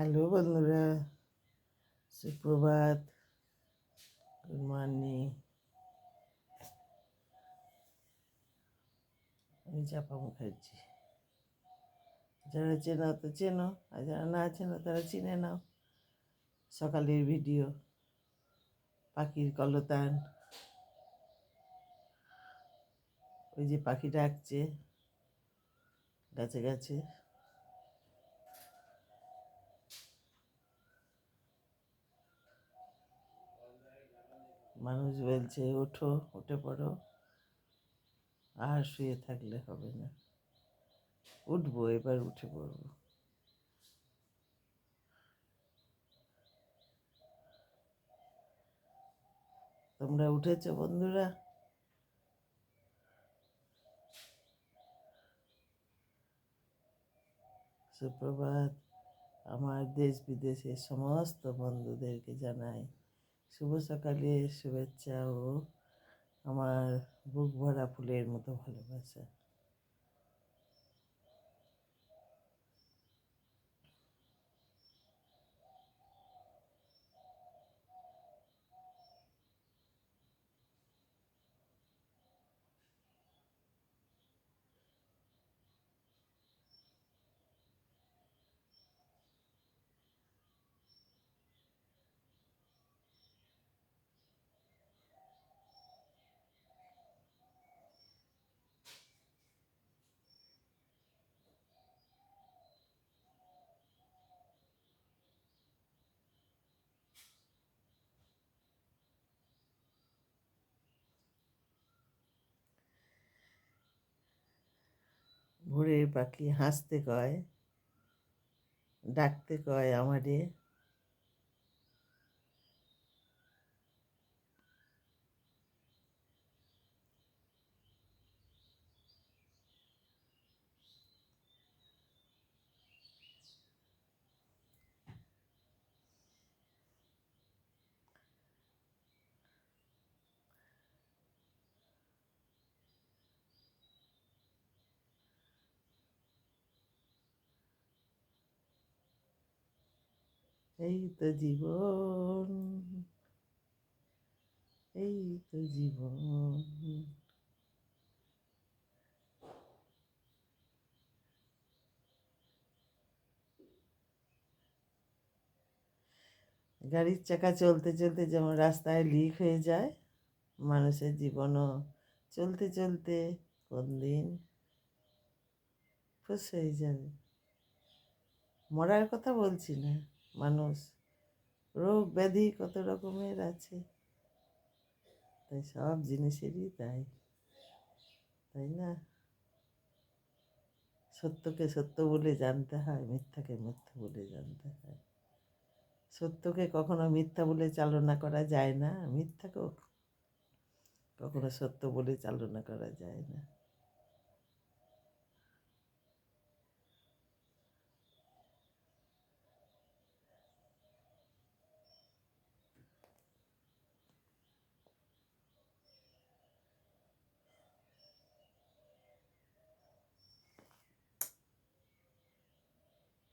Hello বন্ধুরা, সুপ্রভাত, good morning. আমি চাপা মুখার্জি। যারা চেনো তো চেনো, আর যারা না চেনো তারা চিনে নাও। সকালের ভিডিও, পাখির কলতান, ওই যে পাখি ডাকছে গাছে গাছে। মানুষ বলছে ওঠো, উঠে পড়ো, আর শুয়ে থাকলে হবে না। উঠবো, এবার উঠে পড়বো। তোমরা উঠেছো বন্ধুরা? সুপ্রভাত। আমার দেশ বিদেশের সমস্ত বন্ধুদেরকে জানাই শুভ সকালের শুভেচ্ছা ও আমার বুক ভরা ফুলের মতো ভালোবাসা। ভোরের পাখি হাসতে কয়, ডাকতে কয় আমারে। এই তো জীবন, এই তো জীবন। গাড়ির চাকা চলতে চলতে যেমন রাস্তায় লিক হয়ে যায়, মানুষের জীবনও চলতে চলতে কোন দিন ফুস হয়ে যাবে। মরার কথা বলছি না, মানুষ রোগ ব্যাধি কত রকমের আছে, তাই সব জিনিসেরই তাই, তাই না? সত্যকে সত্য বলে জানতে হয়, মিথ্যাকে মিথ্যা বলে জানতে হয়। সত্যকে কখনো মিথ্যা বলে চালনা করা যায় না, মিথ্যাকেও কখনো সত্য বলে চালনা করা যায় না।